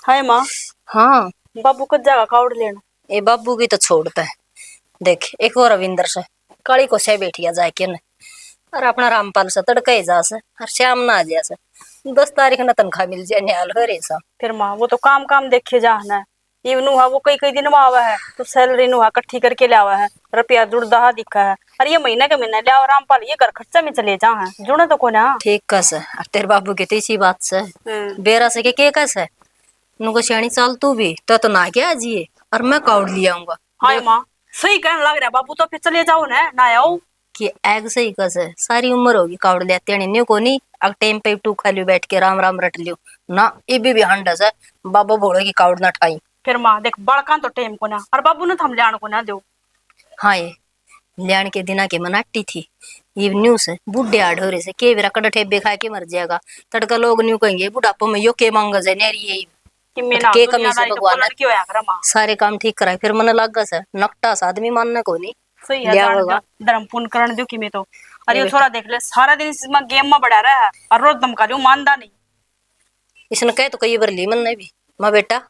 हाय माँ। हाँ बाबू कद जागा कावड़ लेना। ये बाबू की तो छोड़ता है। देख एक और रविंदर से काली को से बैठिया जाए के न और अपना रामपाल से तड़के जा से और श्याम ना आ जा से 10 तारीख न तनख्वाह मिल जाए न्याल हो रे सा। फिर माँ वो तो काम काम देखे जा ना। ये नुहा वो कई कई दिन में आवा है तो सैलरी नुहा इकट्ठी करके ले आवा है। रुपया जुड़दा दिखा है और ये महीना के महीना ले आओ रामपाल ये घर खर्चा में चले जा है जुड़ा तो को ना। ठीक कस और तेरे बाबू की तो इसी बात से बेरा से के कस है नुको श्याणी चाल तू भी तो ना क्या आजिए और मैं काउड ले आऊंगा। हाय माँ सही कहने लग रहा बाबू तो फिर चले जाओ ना आओ कि एग सही कस है सारी उम्र होगी काउड लेते न्यू को नहीं अब टाइम पे टू खा लियो बैठ के राम राम रट लियो ना ये भी हंडस है बाबा बोलो की काउड ना ठाई। फिर माँ देख बड़का तो टाइम को ना और बाबू ने थम जान को ना दो। हाँ ये ल्याण के दिना के मनाटी थी ये न्यूज है बुढ़े आड़ हो रहे से के बेरा कड़ ठेबे खा के मर जाएगा तड़का लोग न्यू कहेंगे बुढ़ापो में यो के मांग जाए नेरी यही के कमी से भगवान ने सारे काम ठीक कराए फिर मन लग से नकटा सा आदमी मानने को नहीं सही है धर्म पूर्ण करण दो कि मैं तो अरे ये छोरा देख ले सारा दिन इसमें गेम में बढ़ा रहा है और रोज धमका दो मानदा नहीं। इसने कहे तो कई बार ली मन ने भी माँ बेटा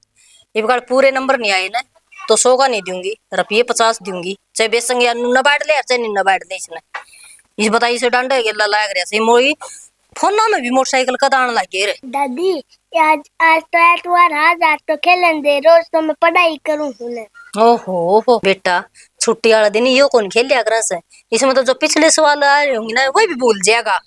ये बगाड़ पूरे नंबर नहीं आए ना तो 100 का नहीं दूंगी रुपये 50 दूंगी चाहे बेसंग न बांट ले चाहे न बांट दे इसने इस बताइए से डांडा गेला लाग रहा से मोई फोन में भी मोटरसाइकिल का दान लगे रे दादी आज आज तो एतवार आज तो खेलन दे रोज तो मैं पढ़ाई करूं हुने। ओहो बेटा छुट्टी वाला दिन यो कौन खेल लिया कर से इसमें तो जो पिछले सवाल आ रहे होंगे ना वही भी भूल जाएगा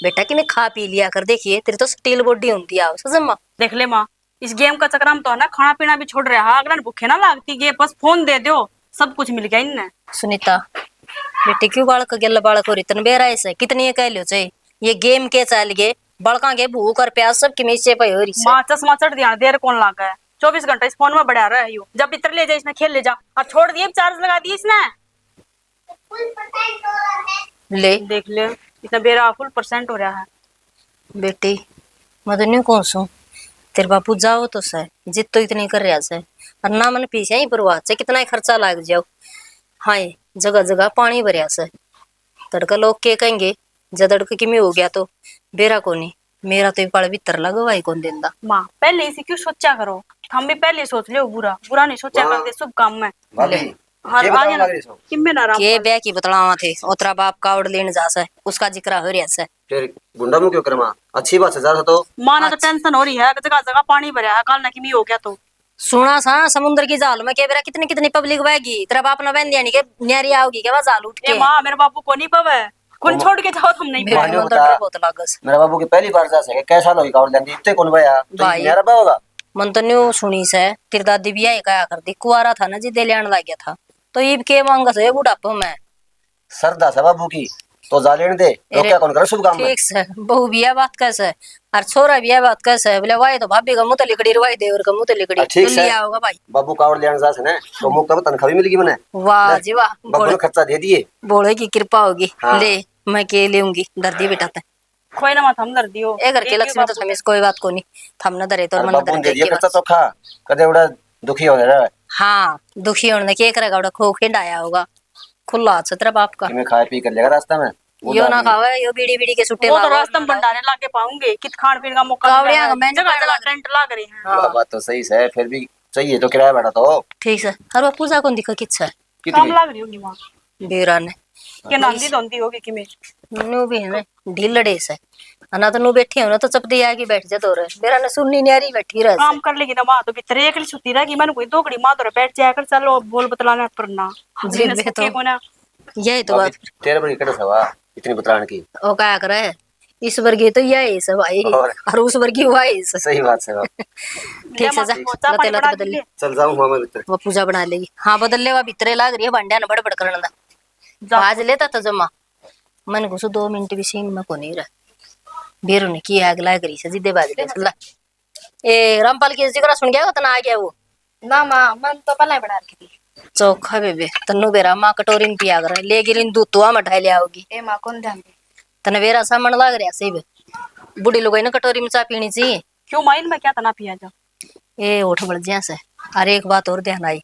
बेटा कि खा पी लिया कर देखिए तेरी तो स्टील बॉडी होती है सजम्मा देख ले माँ इस गेम का चक्कर में तो है ना खाना पीना भी छोड़ रहा है अगर भूखे ना लागती गे बस फोन दे दो सब कुछ मिल गया इनने। सुनीता बेटे क्यों बालक गेला बालक हो रही तन बेरा ऐसे कितनी कह लो चाहिए ये गेम के चल गए बड़का के भूख और प्यास सब किमेचे पे हो रही माँ चश्मा चढ़ दिया देर कौन लागा है 24 घंटा इस फोन में बढ़ा रहा है यू जब इतर ले जा इसने खेल ले जा और छोड़ दिए चार्ज लगा दिए इसने ले देख ले इतना बेरा फुल % हो रहा है। बेटी मदन्यू कौन सू तेरे बापू जाओ तो सर जित तो इतनी कर रहा है और ना मन पीछे ही परवाह से कितना ही खर्चा लाग जाओ। हाँ जगह जगह पानी भरिया से तड़का लोग के कहेंगे जदड़क कि मैं हो गया तो बेरा को नहीं मेरा तो पाड़ भीतर लगवाई कौन देंदा। माँ पहले इसे क्यों सोचा करो हम भी पहले सोच लियो बुरा बुरा नहीं सोचा करते शुभ काम में के बे की बतलावा थे ओतरा बाप कावड़ लेने जा से उसका जिक्र हो रहा है फिर गुंडा मुंह क्यों करे मां अच्छी बात है जा तो मां ना तो टेंशन हो रही है जगह जगह पानी भरा है कल ना कि मी हो गया तो सुना सा समुद्र की जाल में के बेरा कितनी कितनी पब्लिक बहेगी तेरा बाप ना बहन दियानी के न्यारी आओगी के जाल उठ के मां मेरे बापू को नहीं पवे कौन छोड़ के जाओ तुम नहीं बहुत लागस मेरा बाबू की पहली बार जा सके कैसा लोगी कावड़ लेंदी इतने कौन भैया तो मेरा बा होगा मन तो न्यू सुनी से तेरी दादी भी यही कहा करती कुआरा था ना जी दे लेने लग गया था तो ये के मांगा से बुढ़ापो में सरदा से बाबू की तो जा लेने दे तो क्या कौन करे शुभ काम में ठीक से बहू बिया बात कैसे और छोरा बिया बात कैसे बोले वाई तो भाभी का मुंह तो लिकड़ी रवाई देवर का मुंह तो लिकड़ी तो लिया होगा भाई बाबू कावड़ लेने जा से ना तो मुंह का तनख्वाह भी मिलेगी मने वाह जी वाह बाबू ने खर्चा दे दिए बोले की कृपा होगी ले मैं के लेऊंगी दर्दी बेटा ते कोई ना मत हम दर्दी हो ए घर के लक्ष्मी तो हमें कोई बात को नहीं थमना दरे तो मन दर दे दिए खर्चा तो खा कदे उड़ा दुखी हो रहा है। हां दुखी होने के करेगा उड़ा खो खिंडाया होगा खुला हाथ से तेरा बाप का मैं खाए पी कर लेगा रास्ता में यो ना खावे यो बीड़ी बीड़ी के सुट्टे वो तो रास्ते में भंडारे लाके पाऊंगे कित खान पीने का मौका कावड़िया मैं जगह जगह टेंट लग रहे हैं। हां बात तो सही है फिर भी चाहिए तो किराया बैठा तो ठीक है हर वो पूजा कौन दिखा किछ है काम लग रही होगी मां बेरा ने के नांदी दोंदी होगी कि में नु भी है ढीलड़े से अना तो नु बैठी हो ना तो चपदी आके बैठ जा तो रे बेरा ने सुननी न्यारी बैठी रह काम कर लेगी ना मां तो भीतर एक सुती रहेगी मैंने कोई दोगड़ी मां तो बैठ जाया कर चलो बोल बतलाना पर ना जी तो को ना यही तो बात तेरे बड़ी कड़े सवा इतनी बतलाने की ओ क्या करे इस वर्गी तो यही सब भाई और उस वर्गी वाई सही बात है ठीक से जा बदल ले चल जाऊं मामा भीतर वो पूजा बना लेगी हां बदल ले वा भीतर लाग रही है भांडा न बड़बड़ करन दा आज लेता तो जमा मन घुसो 2 मिनट भी सीन में को नहीं रह बेरो ने की आग लाग रही से जिदे बाज ले चला ए रामपाल की जिक्र सुन गया तना आ गया वो ना मां मन तो पहले बना रखी थी चौखा बेबे तन्नू बेरा मां कटोरी में पिया कर ले गिरिन दूतवा मठाई ले आओगी ए मां कौन ध्यान दे तने वेरा सामण लाग रहा से बुढ़ी लोग ना कटोरी में चा पीनी चाहिए क्यों माइन में क्या तना पिया जा ए उठ बढ़ जा से अरे एक बात और ध्यान आई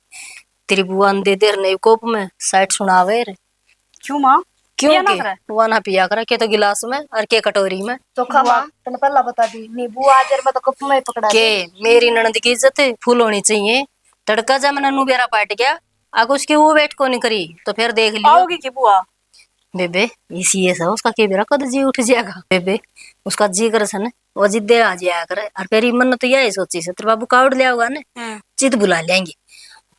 तेरी बुआ दे देर ने कोप में साइड सुनावे रे क्यों मां क्यों पिया ना के करे वो ना पिया करे के तो गिलास में और के कटोरी में तो खामा तने पहला बता दी नींबू आजर में तो कप में पकड़ा के मेरी ननद की इज्जत फूल होनी चाहिए। तड़का जब मैंने नू बेरा पाट गया आग उसकी वो वेट को नहीं करी तो फिर देख लियो आओगी की बुआ? बेबे इसी ऐसा उसका के बेरा कद जी उठ जाएगा बेबे उसका जी कर सन वो जिद्दे आ जाया करे और फिर मन तो यही सोची से तेरे बाबू कावड़ ले आओगा ना चित बुला लेंगे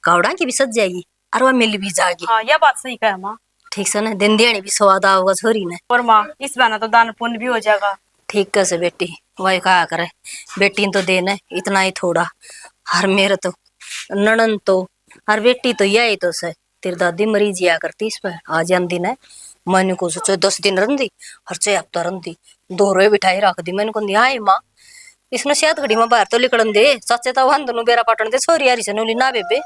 कावड़ा की भी सज जाएगी और वह मिल भी जाएगी। हाँ यह बात सही कहे माँ। ठीक से ना दिन दिहाड़ी भी स्वाद आओगा छोरी ने और माँ इस बहाना तो दान पुण्य भी हो जाएगा। ठीक कैसे बेटी वही कहा करे बेटी तो देना इतना ही थोड़ा हर मेरे तो ननन तो हर बेटी तो यही तो से तेरी दादी मरी जिया करती इस पर आज दिन है मैंने को सोचो 10 दिन रंदी हर चे हफ्ता रंदी दोहरे बिठाई रख दी मैंने को हाय माँ इसने शायद घड़ी में बाहर तो लिकड़न दे सच्चे तो वहां दोनों बेरा पाटन दे छोरी यारी से नूली ना बेबे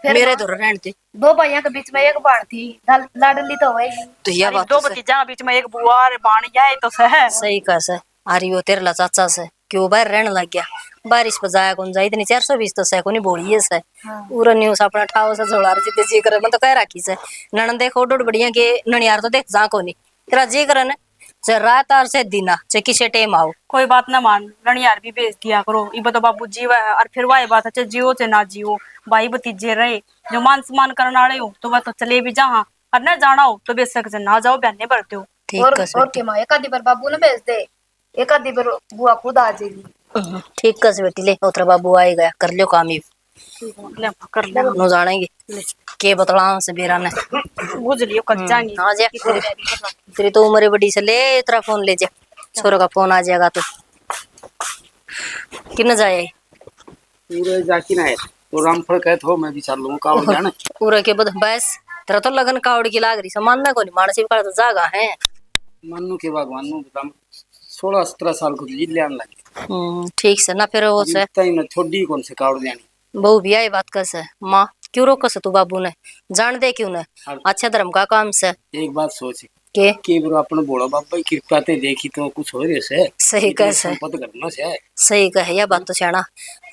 मेरे दो रहन दे दो भाइयों के बीच में एक बाण थी लाडली तो होएगी तो यह अरे बात दो तो भतीजा बीच में एक बुआ और बाण यह तो सह सही कह से आरी वो तेरे ला चाचा से क्यों बाहर रहने लग गया बारिश पर जाया कौन जाए इतनी 420 तो से कोनी बोली है से पूरा न्यूज़ अपना ठाव से झोला जिते जी करे मैं तो कह रखी से ननन देखो डोड बढ़िया के ननियार तो देख जा कोनी तेरा जी करे ने से रात और से दिना से किसे टाइम आओ कोई बात ना मान रणयार भी भेज दिया करो इब तो बाबू जीवा है और फिर वही बात है जियो से ना जियो भाई भतीजे रहे जो मान सम्मान करने वाले हो तो वह तो चले भी जहाँ और न जाना हो तो बेशक से ना जाओ बहने बढ़ते हो। ठीक और कह और के माँ एक आधी बार बाबू ने भेज दे एक आधी बार बुआ खुद आ जाएगी। ठीक कह से बेटी ले उतरा बाबू आए गया कर लियो काम ही ले कर ले नो जानेंगे के बतला से बेरा ने बुझ लियो कल जाएंगे। आ जा तेरी तो उम्र बड़ी से ले तेरा फोन ले जा छोरो का फोन आ जाएगा तो किन जाए पूरे जाकी ना है तो रामफल कहते हो मैं भी चल लूंगा कावड़ जाना पूरा के बद बस तेरा तो लगन कावड़ की लाग रही सामान ना कोनी मानसी का तो जागा है मन्नू के भगवान नु बताम 16-17 साल को जी लेने लगे ठीक से ना फिर वो से तई न छोड़ी कौन से कावड़ जानी बहु भी आई बात कर से माँ क्यों रोक से तू बाबू ने जान दे क्यों ने अच्छा धर्म का काम से एक बात सोच के ब्रो अपन बोलो बाबा की कृपा ते देखी तो कुछ हो रे से सही कह से संपत्ति करना से सही कहे यह बात तो सियाना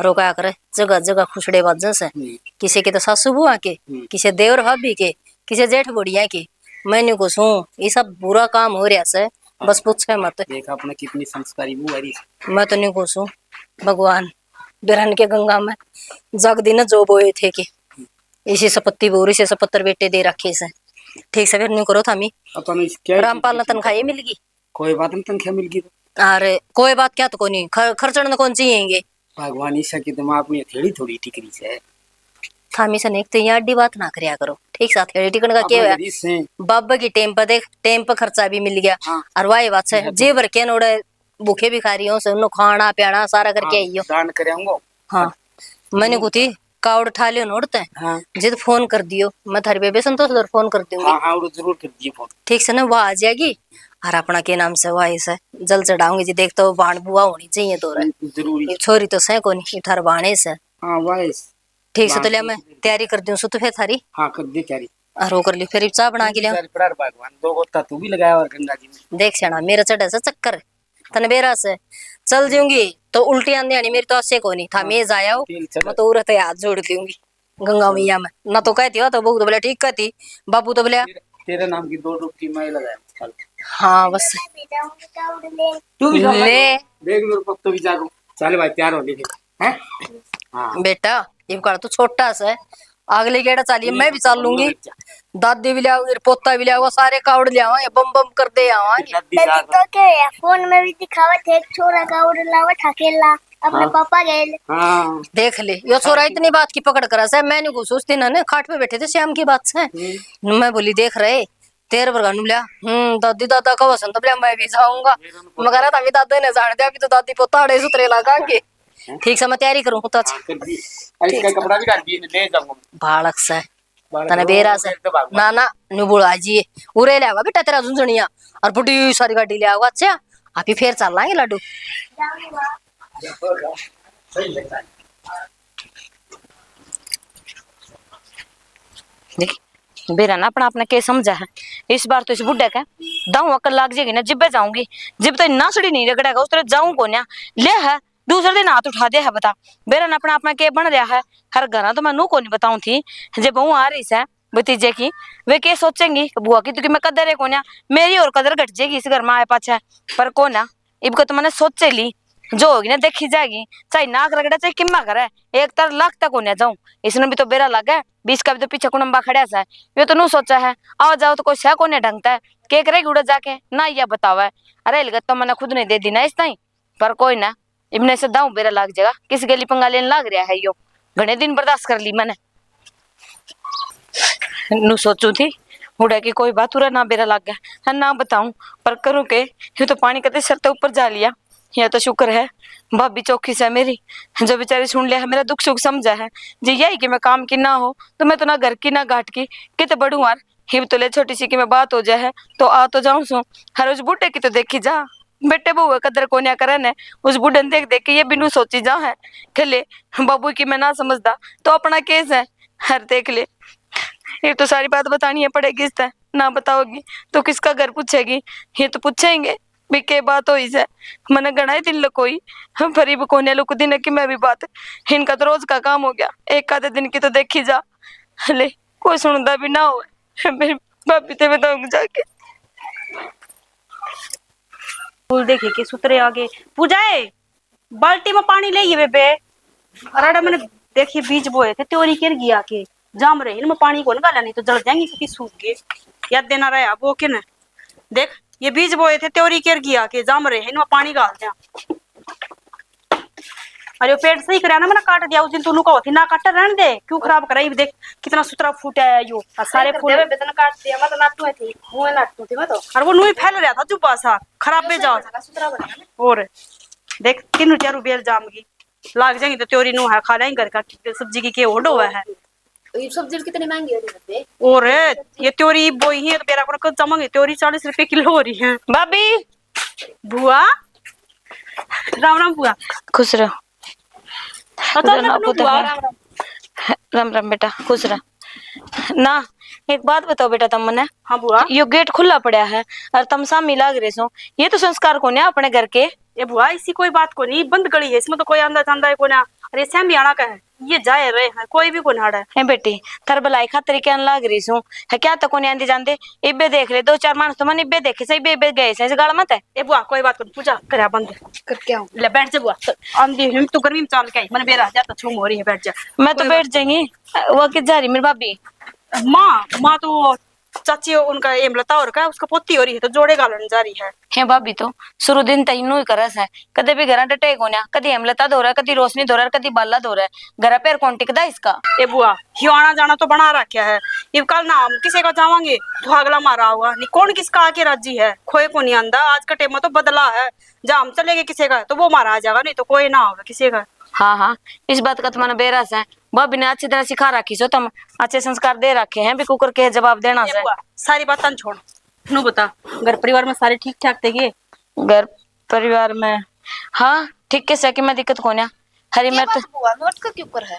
रोका करे जगह जगह खुशड़े बाजन से किसी के तो सासू बुआ के किसी देवर भाभी के किसी जेठ बुढ़िया के मैंने को सू ये सब बुरा काम हो रहा से बस पूछे मत देख अपने कितनी संस्कारी बुआरी मैं तो नहीं कोसू भगवान बिरहन के गंगा में जग दिन जो बोए थे कि इसी सपत्ति बोरी से सपत्तर बेटे दे रखे से ठीक से फिर नहीं करो थामी अपन क्या रामपाल ने तनख्वाह ये मिल गई कोई बात नहीं तनख्वाह मिल गई अरे कोई बात क्या तो कोई नहीं खर्चण कौन चाहिए भगवान ईसा की दिमाग में थोड़ी थोड़ी टिकरी से थामी से नहीं तो यहाँ अड्डी बात ना करया करो ठीक साथ हेड़ी टिकन का क्या है बाबा की टेम पर देख टेम पर खर्चा भी मिल गया और वाही बात से जी भर के नोड़े भूखे भिखारियों से उन्होंने खाना पियाना सारा करके आइयो दान करेंगे हाँ मैंने कुछ कावड़ ठा लियो नोड़ते जिद फोन कर दियो मैं थारी बेबे संतोष दर फोन कर दूंगी हाँ वो जरूर कर दिए फोन ठीक से ना वो आ जाएगी और अपना के नाम से वाही से जल चढ़ाऊंगी जी देख तो बाण बुआ होनी चाहिए तो जरूरी छोरी तो सह को नहीं थार बाणे से हाँ वाइस ठीक से तो लिया मैं तैयारी कर दूं सुत फिर थारी हाँ कर दी तैयारी और वो कर ली फिर चाह बना के लिया भगवान दो गोता तू भी लगाया और गंगा जी में देख सेना मेरा चढ़े से चक्कर तन बेरा से चल जाऊंगी तो उल्टी आंधी आनी मेरी तो असे को नहीं था मैं जाया मैं तो उरते हाथ जोड़ दूंगी गंगा मैया में ना तो कहती हो तो बहुत बोले ठीक कहती बाबू तो बोले तेरे नाम की 2 डुबकी मैं लगाया हाँ बस तू भी ले देख मेरे पक तो भी जागो चल भाई तैयार हो गए हैं हाँ बेटा ये कर तो छोटा सा अगले गेड़ा चालिए मैं भी चल लूंगी दादी भी लिया पोता भी लिया सारे कावड़ लिया बम बम कर दे तो क्या है फोन में भी दिखावा थे एक छोरा का और लावा ठकेला अपने पापा गए हाँ देख ले यो छोरा इतनी बात की पकड़ करा से मैंने को सोचती ना खाट पे बैठे थे श्याम की बात से मैं बोली देख रहे तेरे पर गानू लिया दादी दादा का वसंत बोलिया मैं भी जाऊंगा मगर अभी दादा ने जान दिया अभी तो दादी पोता अड़े सुतरे लगाएंगे ठीक से मैं तैयारी करूँ तो इसका कपड़ा भी डाल दिए ले जाऊंगा बालक से तने बेरा से ना ना नु बुला जी उरे ले आवा बेटा तेरा झुंझुनिया और बड़ी सारी गाड़ी ले आवा अच्छा आप ही फिर चल लाएंगे लड्डू देख बेरा ना अपना अपना के समझा है इस बार तो इस बुढ़े का दाऊ अकल लाग जाएगी ना जिब्बे जाऊंगी जिब तो नासड़ी नहीं रगड़ेगा उस तरह जाऊं को ना ले है दूसरे दिन हाथ उठा दे है बता बेरा ना अपना अपना के बन रहा है हर घर तो मैं नू को नहीं बताऊं थी जब बहू आ रही है भतीजे की, वे क्या सोचेंगी बुआ की, क्योंकि मैं कदर है कोन्या, मेरी और कदर घट जाएगी इस घर में आए पाछे। पर कोना इबको तो मैंने सोचे ली, जो होगी ना देखी जाएगी, चाहे नाक रगड़ा चाहे किम्मा करे, एक तर लाख तक होने जाऊं। इसने भी तो बेरा लगा, 20 का भी तो पीछे कुनम्बा खड़ा सा है, ये तो नू सोचा है आओ जाओ तो कोई सह कोने ढंगता है, के करेगी उड़ा जाके ना, यह बतावा है। अरे लगत तो मैंने खुद नहीं दे दी ना इस ताई, पर कोई ना इबने से दाऊ बेरा लाग जाएगा, किस गली पंगा लेने लाग रहा है यो, घने दिन बर्दाश्त कर ली मैंने। नू सोचू थी उड़ा की कोई बात उरा ना बेरा लाग गया ना बताऊं, पर करूं के, ये तो पानी कते सर ऊपर जा लिया। यह तो शुक्र है भाभी चौखी से मेरी, जो बेचारी सुन लिया है मेरा दुख सुख समझा है, जी यही कि मैं काम की ना हो तो मैं तो ना घर की ना घाट की कित बढ़ू यार, हिब तो ले छोटी सी की मैं बात हो जाए तो आ तो जाऊं सो, हर उस बूढ़े की तो देखी जा, बेटे बहू कदर कोन्या करन है, उस बूढ़े देख देख के ये बिनू सोची जा है, खेले बाबू की मैं ना समझदा तो अपना केस है, हर देख ले ये तो सारी बात बतानी है पड़ेगी, इस तरह ना बताओगी तो किसका घर पूछेगी, ये तो पूछेंगे भी के बात हो इसे, मैंने गणाई दिन लकोई फरीब कोने लुक दिन की मैं भी बात, इनका तो रोज का काम हो गया, एक आधे दिन की तो देखी जा, ले कोई सुनता भी ना हो, मेरी भाभी ते बताऊंगी जाके। फूल देखे के सुतरे आगे पूजाए, बाल्टी में पानी ले बेबे, अरे मैंने देखिए बीज बोए थे त्योरी केर गया के जाम रहे इनमें पानी को निकाला, नहीं तो जल जाएंगे क्योंकि सूख गए, याद देना रहा वो के न देख ये बीज बोए थे त्योरी केर गया के जाम रहे इनमें पानी डाल दिया। अरे पेट सही कराया ना, मैंने काट दिया उस दिन, तू कहो थी ना काट रहने दे, क्यों खराब कराई, देख कितना सुतरा फूटा है यो, सारे फूल बेतन काट दिया, मैं तो नाटू थी, मुंह नाटू थी मैं तो, और वो नूही फैल रहा था जुब्बा सा खराब पे जाओ, और देख तीन चार बेल जाम की लाग जाएंगी तो त्योरी नू है खा लेंगे, घर का सब्जी की के ओडो है, ये सब्जी कितनी महंगी हो रही है, और ये त्योरी बोई है तो बेरा को जमांगे, त्योरी 40 रुपए किलो हो रही है। भाभी बुआ राम राम बुआ, खुश रहो, पता ना नहीं पुत्र बुआ है। राम राम बेटा खुश रह ना, एक बात बताओ बेटा तुम मने, हाँ बुआ, यो गेट खुला पड़ा है और तुम सामी लाग रहे सो, ये तो संस्कार को ने अपने घर के, ये बुआ इसी कोई बात को नहीं, बंद गली है इसमें तो कोई आंदा चांदा है को ना, अरे सैम आना का है, ये जाए रहे हैं कोई भी को नाड़ा है। है बेटी थार भलाई खातिर क्या लाग रही सो है, क्या तो कोने आंदी जांदे, इबे देख ले 2-4 मानस तो मन इबे देखे सही इबे गए से गाल मत है। ए बुआ कोई बात को पूजा करा बंद करके आऊं, ले बैठ जा बुआ, आंधी हम तो गर्मी में चाल के मन बेरा जा तो छूम हो रही है, बैठ जा। मैं तो बैठ जाएंगी, वो किस जा रही मेरी भाभी, माँ तो चाची उनका एम लता और का उसका पोती हो रही है तो जोड़े गालन जा रही है भाभी तो शुरू दिन तई नु ही करस है, कदे भी घर डटे कोन्या, कदी हेमलता धो रहा है, कदी रोशनी धो रहा है, कदी बाला धो रहा है, घर पैर कौन टिकदा इसका। ए बुआ यो आना जाना तो बना रखा है, ये कल ना हम किसी का जावांगे तो अगला मारा होगा नहीं, कौन किसका आके राजी है, खोए को नहीं आंदा, आज का टेम तो बदला है, जहाँ हम चलेंगे किसी का तो वो मारा आ जाएगा, नहीं तो कोई ना होगा किसी का। हाँ हाँ इस बात का तुम्हारा बेरस है, भाभी ने अच्छी तरह सिखा रखी सो, तुम अच्छे संस्कार दे रखे हैं भी कुकर के जवाब देना ए से। बुआ सारी बात छोड़, नू बता घर परिवार में सारे ठीक ठाक थे के? घर परिवार में हाँ ठीक के से कि मैं दिक्कत कोन्या, हरी मैं तो बुआ नोट का क्यों कर है,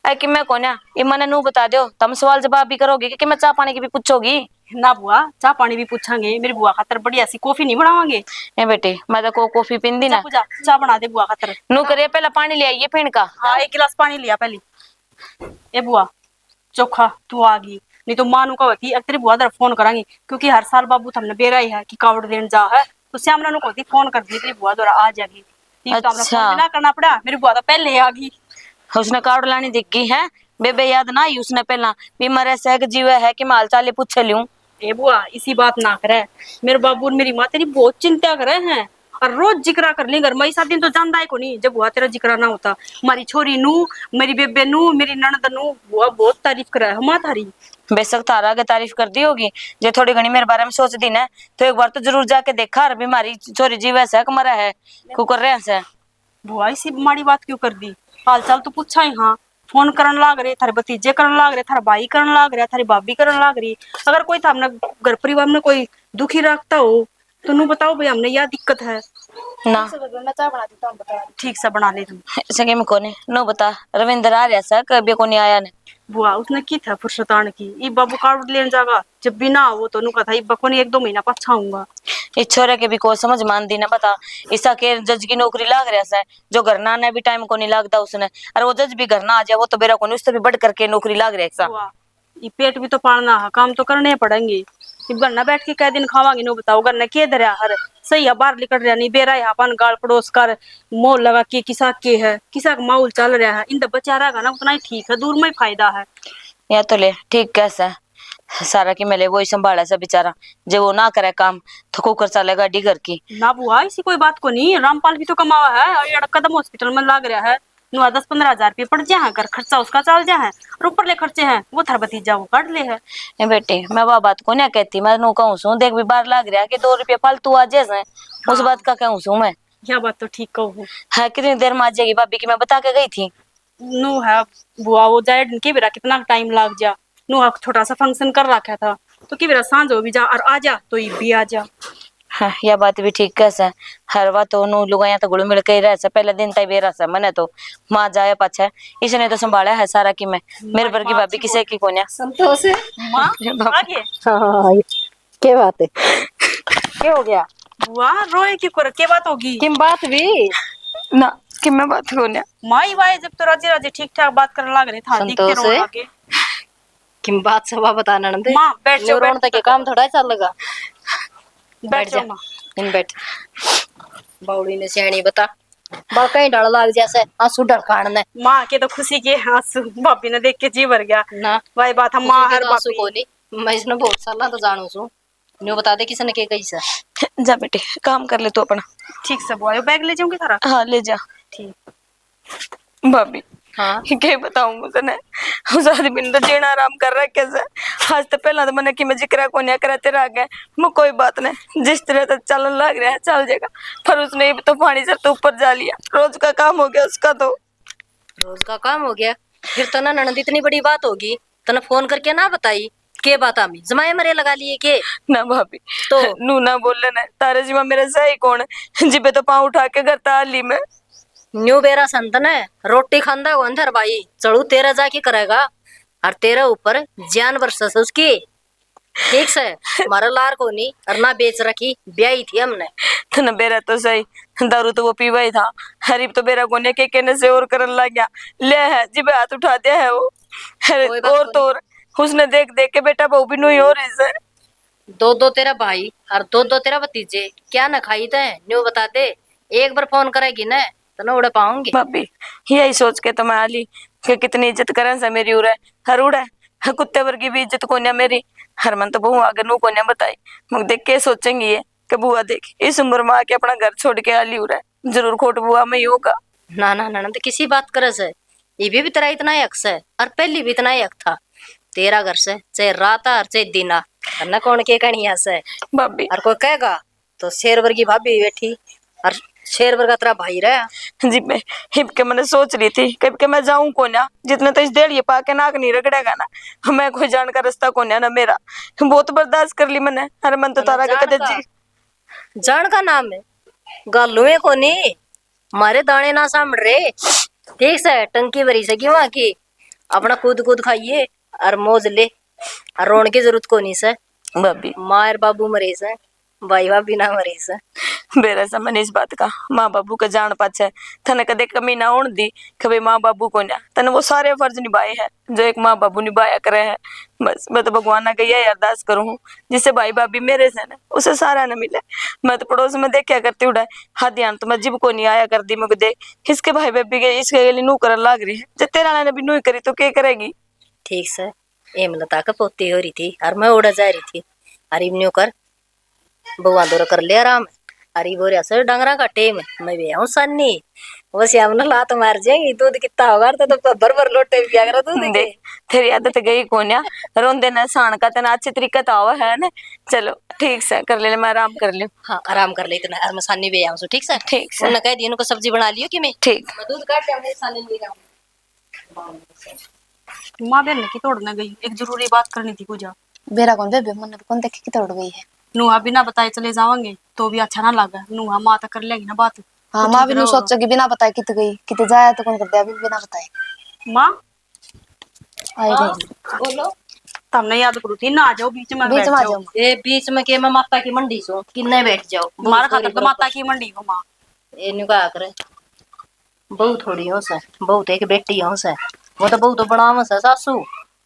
ऐ कि मैं कोन्या ये मने नू बता दो, तुम सवाल जवाब भी करोगी कि मैं चाय पानी की भी पूछोगी ना बुआ चाय पानी भी पूछांगे, मेरी बुआ खातर बढ़िया सी कॉफी नहीं बनावांगे? ए बेटे मैं तो को कॉफी पींदी ना, पूजा चाय बना दे बुआ खातर। नू करे पहला पानी ले आइए पीण का। हाँ 1 गिलास पानी लिया पहले। ए बुआ चोखा तू आ गई, नहीं तो मानू का होती तेरी बुआ दर फोन करांगी, क्योंकि हर साल बाबू हमने बेरा ही है कि कावड़ देन जा है, तो श्यामला नु कहती फोन कर दी तेरी बुआ द्वारा आ जाएगी, तो हमने अच्छा। फोन ना करना पड़ा, मेरी बुआ तो पहले आ गई। उसने कावड़ लानी दिख गई है, बेबे याद ना आई उसने पहला भी मरे सहक जीव है कि माल चाले पूछे लूं। ए बुआ इसी बात ना करे, मेरे बाबू और मेरी माँ तेरी बहुत चिंता करे हैं, और रोज जिक्रा कर ली घर में, इस दिन तो जानदा है को नहीं जब बुआ तेरा जिक्रा ना होता, हमारी छोरी नू मेरी बेबे नू मेरी ननद नू बुआ बहुत तारीफ करे हमारा थारी। बेशक तारा के तारीफ कर दी होगी, जे थोड़ी घनी मेरे बारे में सोच दी ना तो एक बार तो जरूर जाके देखा, और बीमारी छोरी जीव है सहक मरा है कुकर रहे से। बुआ इसी माड़ी बात क्यों कर दी, हाल चाल तो पूछा ही, हाँ फोन करन लाग रहे, थारे भतीजे करन लाग रहे, थारा भाई करन लाग रहा, थारी भाभी करन लाग रही, अगर कोई था हमने घर परिवार में कोई दुखी रखता हो तो नू बताओ भाई हमने यह दिक्कत है ना मैं चाय बना देता हूं, बता ठीक से बना ले तुम। सगे में कोने नो बता रविंद्र आ रहा सा कभी को नहीं आया ने, बुआ उसने की था फुर्सत आने की, ई बाबू कार्ड लेने जागा जब भी ना वो तो नू कहा इब्बा को नहीं 1-2 महीना पाछा आऊंगा, इस छोरे के भी को समझ मान दी ना बता, ईसा के जज की नौकरी लाग रहा सा, जो घर ना आने भी टाइम को नहीं लगता उसने, और वो जज भी घर ना आ जाए वो तो बेरा को नहीं, उससे भी बढ़ करके नौकरी लाग रहा है। बुआ ये पेट भी तो पालना है, काम तो करने पड़ेंगे। ये घर ना बैठ के कै दिन खावांगे नो बताओ, घर ने के धरया हर सही है, बाहर निकल रहा नहीं बेरा यहाँ अपन गाल पड़ोस कर मोल लगा के किसा के है, किसा का माहौल चल रहा है, इन बचा रहेगा ना उतना ही ठीक है, दूर में ही फायदा है। या तो ले ठीक कैसा सारा की मिले वही संभाला सा बेचारा, जब वो ना करे काम तो कुकर चले गाड़ी घर की। ना बुआ ऐसी कोई बात को नहीं, रामपाल भी तो कमावा है और ये कदम हॉस्पिटल में लाग रहा है, नुआ 10-15 हजार रुपये पड़ जाए, घर खर्चा उसका चल जाए और ऊपर ले खर्चे हैं वो थार भतीजा वो काट ले है। ए बेटे मैं वह बात को नहीं कहती, मैं नु कहूँ सू देख भी बार लाग रहा कि 2 रुपये फालतू आ जाए, उस बात का कहूँ सू मैं। यह बात तो ठीक कहूँ है कितनी देर में आ जाएगी भाभी की, मैं बता के गई थी। नु है बुआ वो जाए के बेरा कितना टाइम लग जा, नु है छोटा सा फंक्शन कर रखा था तो कि बेरा सांझ हो भी जा और आ जा तो ये भी आ जा। हाँ, यह बात भी ठीक कैसा हर बात तो नु लुगाया तो गुड़ मिल के ही रह पहले दिन तय बेरा सा मने तो माँ जाए पाछे इसने तो संभाला है सारा की मैं, मेरे पर की भाभी किसे की कोन्या संतोष है माँ आगे हाँ क्या बात है क्या हो गया बुआ रोए की कर के बात होगी किम बात भी ना कि मैं बात कोन्या माई वाई जब तो राजी राजी ठीक ठाक बात करने लग रहे था देखते संतोष रोने है? लगे। किम बात सब बताना नंदे माँ बैठ जाओ रोन तक के काम थोड़ा चल लगा बैठ जाओ माँ। इन बैठ बाउड़ी ने सियाणी बता बा कहीं डर लाग जैसे आंसू डर खाने माँ के तो खुशी के आंसू भाभी ने देख के जी भर गया ना वही बात हम माँ हर आंसू भाभी को नहीं मैं इसने बहुत साल तो जानू सू न्यू बता दे किसने के कैसा जा बेटे काम कर ले तू अपना। ठीक से बुआ बैग ले जाऊंगी थारा। हाँ ले जा ठीक भाभी। हाँ क्या बताऊं तने उस आदमी ने तो जीना आराम कर रहा है कैसे, आज तो पहला तो मैंने कि मैं जिक्र को नहीं कराते रह गए मैं कोई बात नहीं जिस तरह तो चलन लग रहा है चल जाएगा, पर उसने तो पानी से तो ऊपर जा लिया, रोज का काम हो गया उसका तो। रोज का काम हो गया फिर तो ना ननद इतनी बड़ी बात होगी तने फोन करके ना बताई के बात आमी जमाए मरे लगा लिए के ना भाभी तो नू ना बोले ना तारे जीवा मेरा सही कौन है जिबे तो पाँव उठा के घर ताली में न्यू बेरा संतन है रोटी खांदा हो अंदर भाई चढ़ू तेरा जाके करेगा और तेरा ऊपर जान वर्षस उसकी ठीक से हमारा लार को नहीं और ना बेच रखी ब्याई थी हमने तो न बेरा तो सही दारू तो वो पीवा ही था, हरीब तो बेरा कोने के कहने से और करने लग गया ले है जिबे हाथ उठा दिया है वो कोई बात और तो और उसने देख देख के बेटा बहू भी नहीं हो रही से दो तेरा भाई और दो तेरा भतीजे क्या न खाई थे न्यू बता दे एक बार फोन करेगी ना तो ना उड़ पाऊंगी भाभी यही सोच के तो मैं आली कि कितनी इज्जत करें से मेरी उड़े हर उड़े कुत्ते वर्गी भी इज्जत कोन्या मेरी हर मन तो बहू आगे नू कोन्या बताई मुझे देख के सोचेंगी ये कि बुआ देख इस उम्र में आके अपना घर छोड़ के आली उड़े जरूर खोट बुआ में ही होगा। ना ना ना तो किसी बात करे से ये भी तेरा इतना ही हक है और पहली भी इतना ही हक था तेरा घर से चाहे रात और चाहे दिना न कौन के कहानिया से भाभी और कोई कहेगा तो शेर वर्गी भाभी बैठी और शेर वर्गा तेरा भाई रहा जी मैं हिप के मैंने सोच रही थी कब के मैं जाऊं कोन्या जितने तो इस देर ये पाके नाक नहीं रगड़ेगा ना मैं कोई जान का रास्ता कोन्या ना मेरा बहुत बर्दाश्त कर ली मैंने हर मन तो तारा के कहते जी जान का नाम है गालुए को नहीं मारे दाने ना सामड़ रे ठीक से टंकी भरी सकी वहां की अपना कूद खाइए और मौज ले और रोन की जरूरत को नहीं से भाभी मार बाबू मरे से भाई भाभी ना मरे से बेरा समझ इस बात का माँ बाबू का जान पाछे थने कदे कमी ना होने दी कभी माँ बाबू को ना तने वो सारे फर्ज निभाए हैं जो एक माँ बाबू निभाया करे हैं। बस मैं तो भगवान का यही अरदास करूँ जिससे भाई भाभी मेरे से ना उसे सारा न मिले। मैं तो पड़ोस में देखा करती उड़ा हाथ ध्यान तो मैं जिब को नहीं आया कर दी मुझे देख इसके भाई भाभी के इसके लिए नू कर लाग रही है जब तेरा ने भी नू करी तो क्या करेगी। ठीक से एमलता का पोती हो रही थी और मैं उड़ा जा रही थी अरे न्यू कर भगवान दौरा कर ले आराम अरे बोरिया से डंगरा का टेम मैं भी आऊं सन्नी वो श्याम ना लात मार जाएंगी दूध कितना होगा तो भर लोटे भी अगर दूध देख तेरी आदत गई कोन्या रोंदे ना साण का तना अच्छे तरीका तो आवा है ना। चलो ठीक से कर ले मैं आराम कर लूं। हाँ आराम कर ले इतना मैं सानी भी आऊं ठीक से ठीक से उन्होंने कह दिया को सब्जी बना लियो कि मैं ठीक मैं दूध काट के सानी ले जाऊं। माँ बहन की तोड़ने गई, एक जरूरी बात करनी थी पूजा। बेरा कौन बेबे मन कौन देखे कि तोड़ गई है। नुहा बिना बताए चले जावांगे तो भी अच्छा ना लगा, नुहा माँ तक कर लेंगे ना बात। हाँ माँ भी नहीं सोचो कि बिना बताए कित गई कित जाया तो कौन कर दे अभी बिना बताए माँ आई गई बोलो तुमने याद करू थी ना आ जाओ बीच में बीच में आ जाओ ये बीच में के मैं माता की मंडी सो किन्ने बैठ जाओ तुम्हारा खातर तो माता की मंडी हो माँ। ये नु का करे बहु थोड़ी हो से बहुत एक बेटी हो से वो तो बहुत बनाव से सासू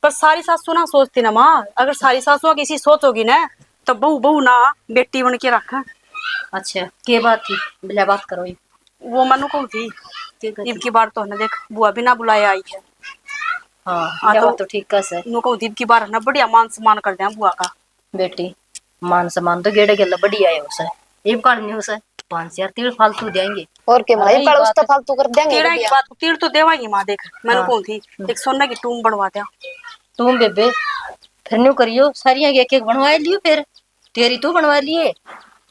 पर सारी सासू ना सोचती ना माँ, अगर सारी सासुआ किसी सोच होगी ना तो बहू बहू ना बेटी बन के रखा। अच्छा के बात थी, बिला बात करो ये। वो मनु को थी के कहती? इब की बार तो ना देख बुआ भी ना बुलाए आई है। हाँ ये तो बात तो ठीक कस है नु को इब की बार ना बढ़िया मान सम्मान कर दिया बुआ का। बेटी। मान सम्मान तो गेड़े गेला बढ़िया है उसे, ये काटनी उसे 5,000 तीड़ फालतू देंगे। और के माँ अरे पर बात उस तो फालतू कर देंगे तीड़ा की बढ़िया। बात तीड़ तो देवागी माँ देख मैंने हाँ। कौन थी एक सोना की टूम बनवा दिया। तुम बेबे फिर न्यू करियो, सारी एक एक बनवा लियो, फिर तेरी तू बनवा लिए,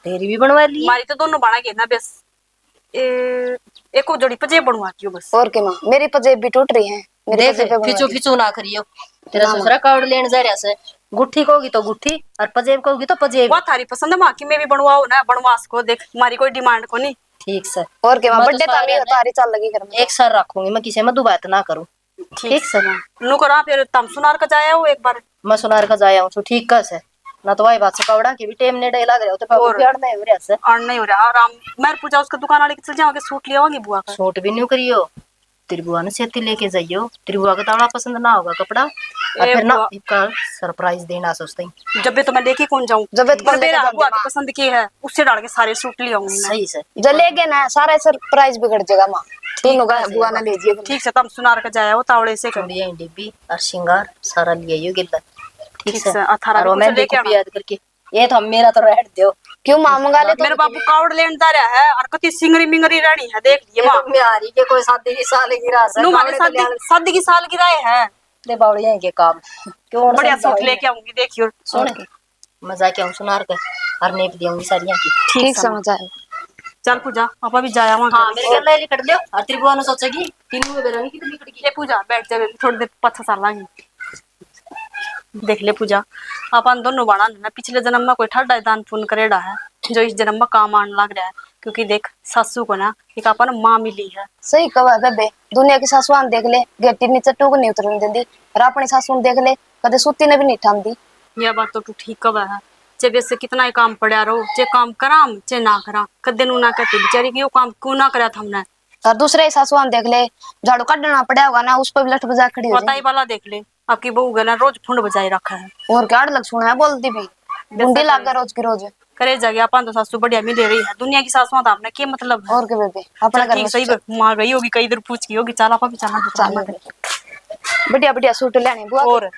तेरी भी बनवा लिए। हमारी तो दोनों बना के ना बस एको जोड़ी पजे बनवाती हो बस। और के माँ मेरी पजेब भी टूट रही है, मेरी देख पजेब पे बनवा फिचू दी। फिचू ना करियो, तेरा ससुरा कावड़ लेने जा रहा से, गुट्ठी कहोगी तो गुट्ठी और पजेब कहोगी तो पजेब। वो थारी पसंद है माँ की मैं भी बनवाओ ना बनवा सको देख हमारी कोई डिमांड को नहीं। ठीक से और के माँ मैं तो बर्थडे तामी सारा हो तारी चाल लगी घर में। एक सर रखूंगी मैं, किसी में दो बात ना करूं। ठीक से नु करा फिर तम सुनार का जाया हो एक बार। मैं सुनार का जाया हूँ ठीक कस है ना, तो वही बात से कवड़ा की भी टेम ने डे लग रहे हो तो पापा और- प्यार नहीं हो रहा से। और नहीं हो रहा आराम मैं पूछा उसका दुकान वाले के चल जाओगे सूट ले आओगे बुआ का। सूट भी नहीं करियो, तेरी बुआ ने सेती लेके जाइयो, तेरी बुआ का तावड़ा पसंद ना होगा कपड़ा और ए फिर ना बुआ। इसका सरप्राइज देना सोचते हैं। जब भी तो मैं लेके कौन जाऊं जब भी तो पर लेके मेरा जाऊंगी बुआ की माँ। पसंद की है उससे डाल के सारे सूट ले आऊंगी मैं। सही से जलेगे ना सारा सरप्राइज बिगड़ जाएगा माँ। दोनों का है, बुआ ना लीजिए। ठीक से तम सुनार का जाया हो तावड़े से कर। चूड़ियां डिब्बी और श्रृंगार सारा लिए आइयो गिल्ला। ठीक ठीक से से, अठारह और भी वो कुछ मेहंदी लेके को भी आना। याद करके ये तो मेरा तो रहट दो। क्यों माँ मंगा ले तो मेरे बाबू कावड़ लेन जा रहा है और कति सिंगरी मिंगरी रानी है देख लिए ये माँ। तो म्यारी के कोई शादी की साल गिरा से नु माने शादी की साल गिराए है ले बावड़िया के काम क्यों बढ़िया सूट लेके आऊंगी देखियो। सुन मजा क्या हूँ सुनार के और नेप दियाऊंगी सारियां की। ठीक समझ आए। चल पूजा आपा भी जाया वहां। हाँ मेरे गले लिखट लियो और तेरी बुआ ने सोचेगी तीनों में बेरंगी कितनी लिखट ले पूजा बैठ जा थोड़ी देर पाछा साल लागी देख ले पूजा अपन दोनों बड़ा ना पिछले जन्म में कोई ठड्डा दान पुण्य करेड़ा है जो इस जन्म में काम आने लग रहा है क्योंकि देख सासू को ना एक अपन माँ मिली है। सही कहा है बेबे, दुनिया की सासुआन देख ले गेटी नीचे टूक नहीं उतरने देंदी और अपनी सासुन देख ले कदे सूती ने भी नहीं ठामदी। यह बात तो तू ठीक कब है चे वैसे कितना ही काम पड़ा रहो चे काम कराम चे ना करा कदे नु ना कहते बेचारी की यो काम क्यों ना करा था हमने। और दूसरे ही सासुआन देख ले झाड़ू काटना पड़ा होगा ना उस पर भी लठ बजा खड़ी हो पता ही वाला देख ले आपकी बहू गला रोज फुंड बजाई रखा है। और क्या लग सुना है बोलती भी गुंडी लाग गया रोज की रोज। करे जागे अपन तो सासू बढ़िया मिल रही है दुनिया की सासुआ तो आपने क्या मतलब है। और के बेबे अपना चल घर ठीक में सही माँ गई होगी कई देर पूछ की होगी चल आपा भी चलना दुकान में। बढ़िया बढ़िया सूट लेने बुआ के। और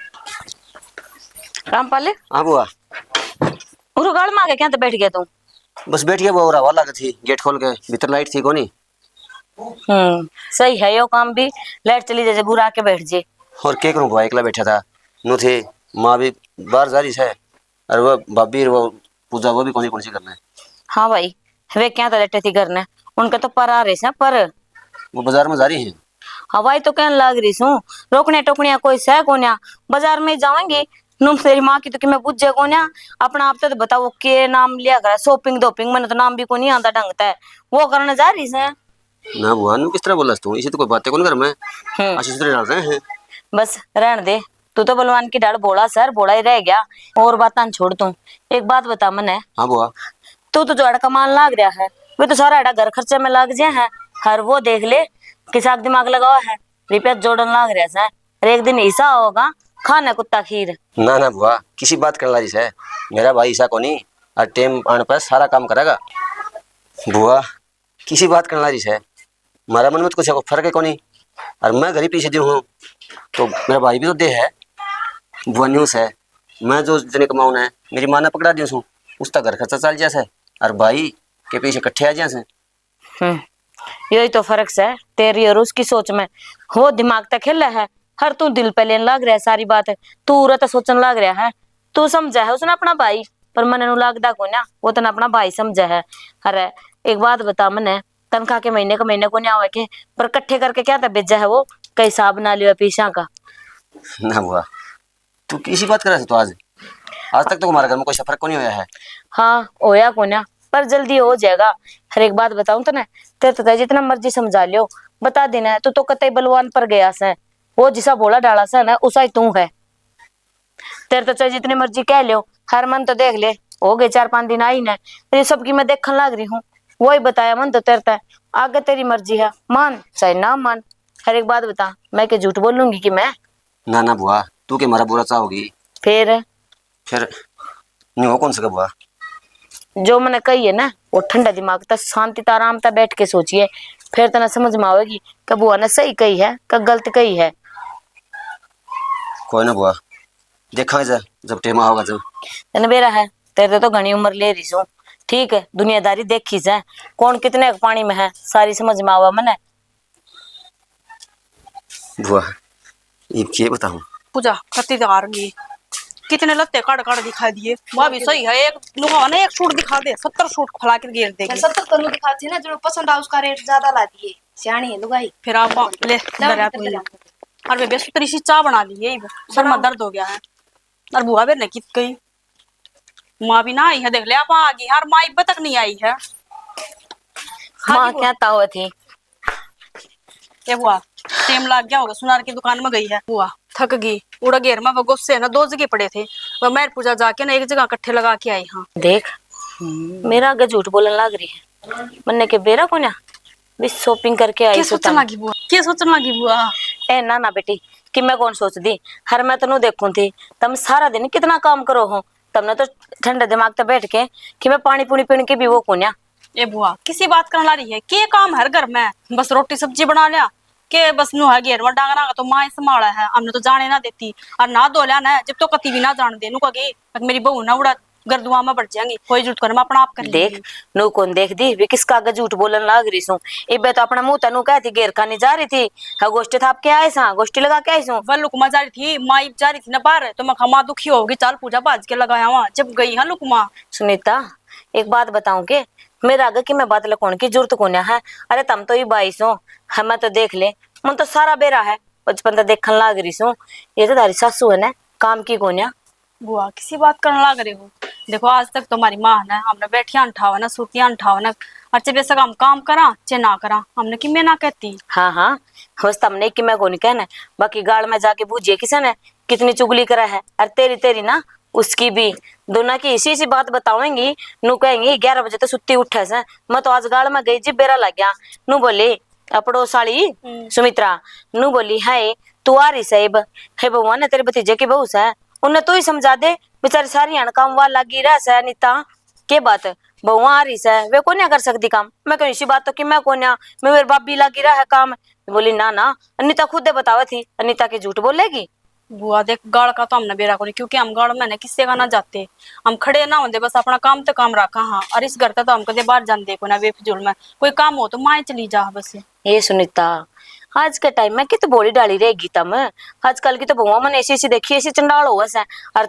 रामपाल हाँ बुआ उगाड़ मांगे क्या तो बैठ गया तू। बस बैठ गया बुआ हवा लगी थी गेट खोल के भीतर लाइट थी कोनी। सही है यो काम भी लाइट चली जाए बुरा के बैठ जे। और क्या करूँ बुआ एकला बैठा था नु थे माँ भी बाहर जा रही है और वो भाभी वो पूजा वो भी कौन सी करना है। हाँ भाई वे क्या तो लेटे थी करने उनका तो पर आ रही से पर वो बाजार में जा रही है। हवाई तो कहने लग रही हूँ रोकने टोकने कोई सह कोन्या बाजार में जाएंगे नुम तेरी माँ की तो कि मैं बुझे कोन्या अपना आप तो बताओ के नाम लिया कर शॉपिंग दोपिंग मैंने तो नाम भी को नहीं आता ढंगता है वो करने जा रही से। ना बुआ नु किस तरह बोला तू इसे तो कोई बातें कौन घर में अच्छी सुधरे डाल रहे हैं। बस रहने दे तू तो बलवान की डाल बोला सर बोला ही रह गया और बात छोड़ तू एक बात बता मने। हाँ बुआ तू तो जो अड़ा कमान लाग रहा है वे तो सारा अड़ा घर खर्चे में लाग जाए है हर वो देख ले किसा दिमाग लगाओ है रुपया जोड़न लाग रहा है और एक दिन ऐसा होगा खाना कुत्ता खीर। ना बुआ किसी बात कर ला है मेरा भाई ईसा को नहीं और टेम आने पर सारा काम करेगा। बुआ किसी बात करने ला है हमारा मन में तो कुछ फर्क है को नहीं और मैं घर ही पीछे दी हूँ तो मेरा भाई भी तो दे है। बुआ न्यूज़ है मैं जो जितने कमाऊन है मेरी माँ ने पकड़ा दी हूँ उसका घर खर्चा चल जैसे और भाई के पीछे इकट्ठे आ जैसे। यही तो फर्क है तेरी और उसकी सोच में वो दिमाग तक खेल है हर तू दिल पे लेने लग रहा है सारी बात है तू उरा सोचने लग रहा है तू समझा है उसने अपना भाई पर मने नु लगदा को ना वो तो अपना भाई समझा है। अरे एक बात बता मने तनखा के महीने को नहीं आवे के पर इकट्ठे करके क्या था बेचा है वो कई हिसाब ना लियो पीछा का। ना बुआ तू किसी बात कर रहा तो आज तक तो हमारे घर में कोई फर्क को नहीं होया है। हाँ होया को ना पर जल्दी हो जाएगा। हर एक बात बताऊं तो ना तेरे तो जितना मर्जी समझा लियो बता देना तू तो कतई बलवान पर गया से वो जिसा बोला डाला सा ना उसा ही तू है। तेरे तो चाहे जितनी मर्जी कह लियो हर मन तो देख ले हो गए 4-5 दिन आई ना ये सब की मैं देखने लग रही हूँ वही बताया मन तो तेरे आगे तेरी मर्जी है मान चाहे ना मान। हर एक बात बता मैं क्या झूठ बोलूंगी कि मैं। ना बुआ तू के हमारा बुरा चाहोगी? फिर नहीं हो कौन सा बुआ? जो मैंने कही है ना वो ठंडा दिमाग तक शांति आराम तक बैठ के सोचिए, फिर तना समझ में आवेगी कि बुआ ने सही कही है कि गलत कही है। कोई ना बुआ, देखा जा जब टेमा होगा जब। तने बेरा है, तेरे तो घनी उम्र ले रही सो, ठीक है दुनियादारी देखी से कौन कितने पानी में है सारी समझ में आवा मने। बुआ ये क्या बताऊं? पूजा खतीदार की कितने लत्ते काट काट दिखा दिए। वह भी सही है, एक नुहा ना एक सूट दिखा दे 70 सूट फैला के घेर देगी। 70 तनु दिखाती है ना, जो पसंद आ उसका रेट ज्यादा लाती है, सियानी है लुगाई। फिर आप ले दरिया को ले। और वे बेसुतरी सी चाय बना ली है, सर में दर्द हो गया है। और बुआ बेर ने कित गई, माँ भी ना आई है, देख ले आप आ गई यार, माँ इब्बे तक नहीं आई है। माँ क्या ताव थी? ये बुआ टाइम लग गया होगा, सुनार की दुकान में गई है। बुआ थक गई, उड़ा घेर में वो गुस्से ना 2 जगह पड़े थे, वह मैर पूजा जाके ना एक जगह इकट्ठे लगा के आई। हाँ देख मेरा आगे झूठ बोलने लग रही है, मन्ने के बेरा को ना भी शॉपिंग करके आई। क्या सोचने लगी बुआ, क्या सोचने लगी बुआ? ए ना ना बेटी कि मैं कौन सोच दी, हर मैं तनु देखूं थी तुम सारा दिन कितना काम करो हो, तुमने तो ठंडे दिमाग तक बैठ के कि मैं पानी पूनी पीने की भी वो कोन्या। ये बुआ किसी बात करने ला रही है, के काम हर घर में बस रोटी सब्जी बना लिया के बस नुहा घेर में डांगना का तो माँ संभाला है, हमने तो जाने ना देती। और ना दो लिया ना जब तो कति भी ना जान दे, नु कहे मेरी बहू ना उड़ा गर्दुआ में बढ़ जाएंगी, कोई झूठ कर मैं अपना आप कर देख नु कौन देख दी वे किसका आगे झूठ बोलन लाग रही सू। इबे तो अपना मुंह तनु कहती घेर खानी जा रही थी, हाँ गोष्ठी थाप के आए सा, गोष्ठी लगा के आई सू। वह लुकमा जा रही थी, माँ जा रही थी ना बाहर, तो मैं खमा दुखी होगी, चल पूजा बाज के लगाया वहां जब गई है लुकमा। सुनीता एक बात बताऊं के, मेरा आगे की मैं बात लकोण की जरूरत कोन्या है। अरे तुम तो ही 22 हो, हमें तो देख ले मन तो सारा बेरा है, बचपन तो देखने लाग रही सू। ये तो तारी सासू है ना काम की कोन्या। बुआ किसी बात करने लग रहे हो, देखो आज तक तुम्हारी माँ है ना, हमने बैठिया उठावा ना सूतिया उठावा ना, अच्छे बेसक हम काम करा चे ना करा, हमने कि मैं ना कहती। हाँ हाँ बस तुमने कि मैं कोनी कहना, बाकी गाड़ में जाके बूझिए किसे ने कितनी चुगली करा है। और तेरी तेरी ना उसकी भी, दोनों की इसी सी बात बतावेंगी। नु कहेंगी 11 बजे तो सुत्ती उठे से, मैं तो आज गाड़ में गई जी बेरा लग गया। नु बोली अपड़ो साड़ी सुमित्रा, नु बोली है तू आ रही साहिब है भगवान ने तेरे भतीजे की बहू से, उन्हें तो ही समझा दे बेचारी सारी हणकाम वाल लगी रह से नीता के बात बहू आ रही से वे को कर सकती काम। मैं कहीं इसी बात तो कि मैं कोन्या मैं मेरे बाप भी लगी रहा है काम। बोली ना ना अनिता खुद बतावे थी, अनिता की झूठ बोलेगी। बुआ देख गाड़ का तो हमने बेरा को, क्योंकि हम गाड़ में किससे का ना जाते, हम खड़े ना होते बस अपना काम तो काम रखा। हाँ और इस घर तो हम कदे बाहर जान देखो ना बेफिजूल में, कोई काम हो तो माए चली जा बस। ये सुनीता आज के टाइम में कित बोली डाली रहेगी तम, आजकल की तो बहुआ मन ऐसी ऐसी देखी ऐसी चंडाल हो से। और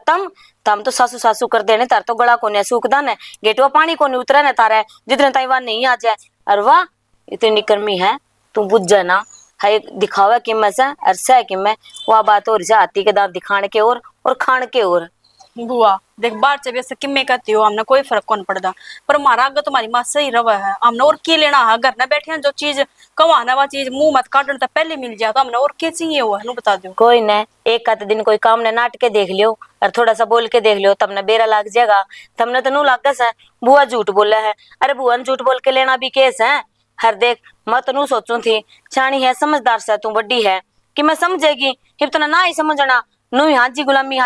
तम तो सासू सासू कर देने तार तो गला कोने सूखदा ने गेटवा पानी कोने उतरा ने तारे जितने ताई वहां नहीं आ जाए। और वाह इतनी कर्मी है तू बुझ जाना है, दिखावा कि मैं से और सह कि मैं वह बात और से हाथी के दांत दिखाने के और खान के और। बुआ देख बाहर से वैसे किम्मे कहती हो, हमने कोई फर्क कौन पड़ता, पर हमारा आगे तुम्हारी माँ सही रवा है, हमने और की लेना है। घर में बैठे जो चीज कमाना वा चीज मुंह मत काटने तो पहले मिल जाए, तो हमने और क्या चाहिए हुआ है बता दो। कोई न एक आध दिन कोई काम ने नाट के देख लियो और थोड़ा सा बोल के देख लियो, तमने बेरा लाग जाएगा। तमने तो नू लाग से बुआ झूठ बोला है, अरे बुआ ने झूठ बोल के लेना भी केस है। हर देख मैं तो नू सोचू थी छानी है समझदार से तू बड़ी है कि मैं समझेगी, फिर तो ना ही समझना नू हाँ जी गुलामी